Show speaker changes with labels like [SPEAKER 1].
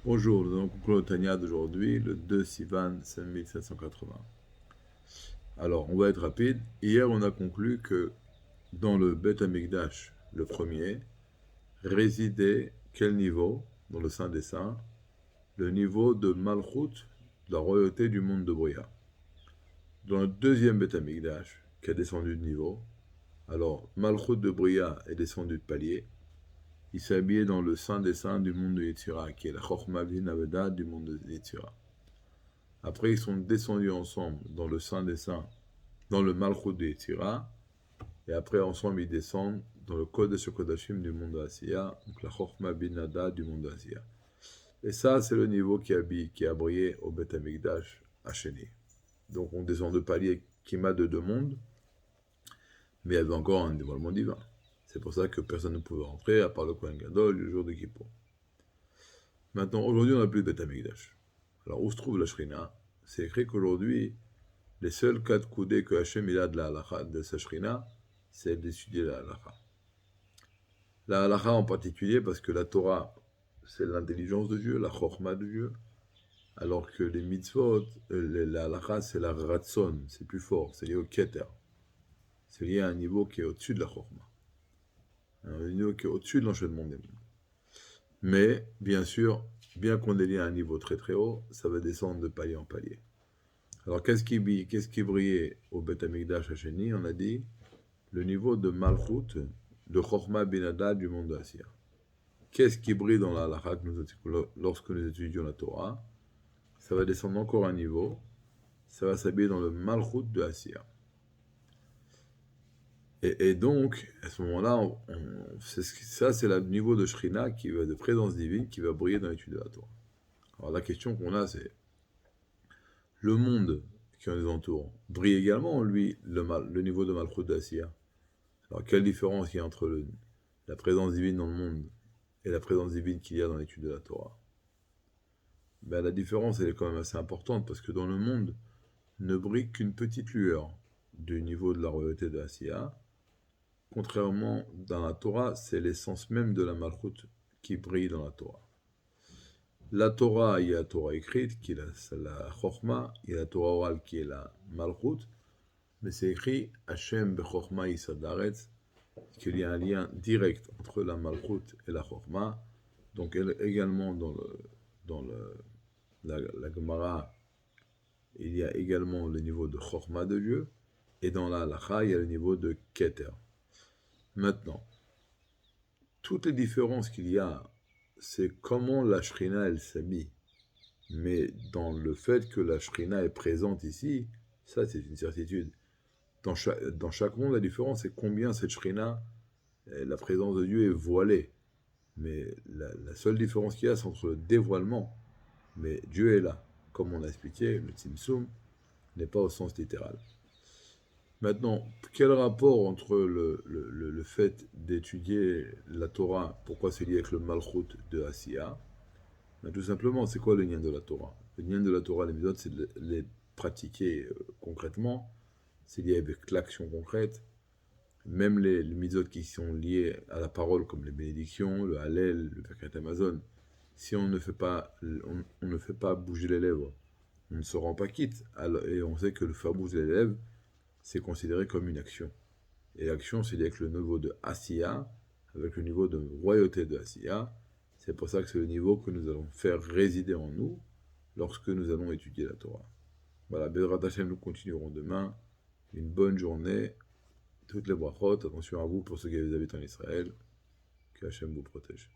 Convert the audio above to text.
[SPEAKER 1] Bonjour, nous allons conclure le Tanya d'aujourd'hui, le 2 Sivan 5780. Alors, on va être rapide. Hier, on a conclu que dans le Bet Amikdash, le premier, résidait quel niveau dans le Saint des Saints? Le niveau de Malchut, de la royauté du monde de Bria. Dans le deuxième Bet Amikdash, qui a descendu de niveau, alors Malchut de Bria est descendu de palier. Il s'est habillé dans le Saint des Saints du monde de Yetzira, qui est la Chochma Bin Aveda du monde de Yetzira. Après, ils sont descendus ensemble dans le Saint des Saints, dans le Malchut de Yetzira, et après, ensemble, ils descendent dans le Kodesh Kodashim du monde de Asiya, donc la Chochma Bin Ada du monde de Asiya. Et ça, c'est le niveau qui a brillé au Bet Amikdash à Chéni. Donc, on descend de palier qui m'a de deux mondes, mais il y avait encore un dévoilement divin. C'est pour ça que personne ne pouvait rentrer, à part le Kohen Gadol, le jour de Kippour. Maintenant, aujourd'hui, on n'a plus de Bet Amikdash. Alors, où se trouve la Shrina? C'est écrit qu'aujourd'hui, les seuls 4 coudées que Hachem il a de la halakha, de sa Shrina, c'est d'étudier la halakha. La halakha en particulier, parce que la Torah, c'est l'intelligence de Dieu, la chorma de Dieu, alors que les mitzvot, la halakha, c'est la ratson, c'est plus fort, c'est lié au keter. C'est lié à un niveau qui est au-dessus de la chorma. Un niveau qui est au-dessus de l'enchaînement des mondes. Mais, bien sûr, bien qu'on ait lié à un niveau très très haut, ça va descendre de palier en palier. Alors, qu'est-ce qui brillait au Bet Amikdash à Chéni? On a dit le niveau de Malchut, de Chochma Binada du monde d'Assia. Qu'est-ce qui brille dans la halakha lorsque nous étudions la Torah? Ça va descendre encore un niveau, ça va s'habiller dans le Malchut de Assia. Et donc, à ce moment-là, ça c'est le niveau de Shrina, de présence divine, qui va briller dans l'étude de la Torah. Alors la question qu'on a, c'est le monde qui nous entoure brille également, lui, le niveau de Malchut d'Assia. Alors quelle différence il y a entre la présence divine dans le monde et la présence divine qu'il y a dans l'étude de la Torah? Ben, la différence, elle est quand même assez importante, parce que dans le monde, ne brille qu'une petite lueur du niveau de la royauté de Assia. Contrairement dans la Torah, c'est l'essence même de la Malchut qui brille dans la Torah. La Torah, il y a la Torah écrite, qui est la Chochma, il y a la Torah orale, qui est la Malchut, mais c'est écrit Hashem bechochma yisadaretz, qu'il y a un lien direct entre la Malchut et la Chochma. Donc également dans la Gemara, il y a également le niveau de Chochma de Dieu, et dans la Halacha, il y a le niveau de Keter. Maintenant, toutes les différences qu'il y a, c'est comment la Shrina, elle s'habille. Mais dans le fait que la Shrina est présente ici, ça c'est une certitude. Dans chaque monde, la différence, c'est combien cette Shrina, la présence de Dieu est voilée. Mais la seule différence qu'il y a, c'est entre le dévoilement. Mais Dieu est là. Comme on l'a expliqué, le Tzimtzum n'est pas au sens littéral. Maintenant, quel rapport entre le fait d'étudier la Torah, pourquoi c'est lié avec le Malchut de Asiya? Ben, tout simplement, c'est quoi le lien de la Torah? Le lien de la Torah, les mitzvot, c'est de les pratiquer concrètement, c'est lié avec l'action concrète. Même les mitzvot qui sont liés à la parole, comme les bénédictions, le Hallel, le Birkat Hamazon, si on ne fait pas bouger les lèvres, on ne se rend pas quitte. Et on sait que le faire bouger les lèvres, c'est considéré comme une action. Et l'action, c'est lié avec le niveau de Asiya, avec le niveau de royauté de Asiya. C'est pour ça que c'est le niveau que nous allons faire résider en nous lorsque nous allons étudier la Torah. Voilà, Bezrat Hashem, nous continuerons demain. Une bonne journée. Toutes les brachot, attention à vous pour ceux qui habitent en Israël. Que Hashem vous protège.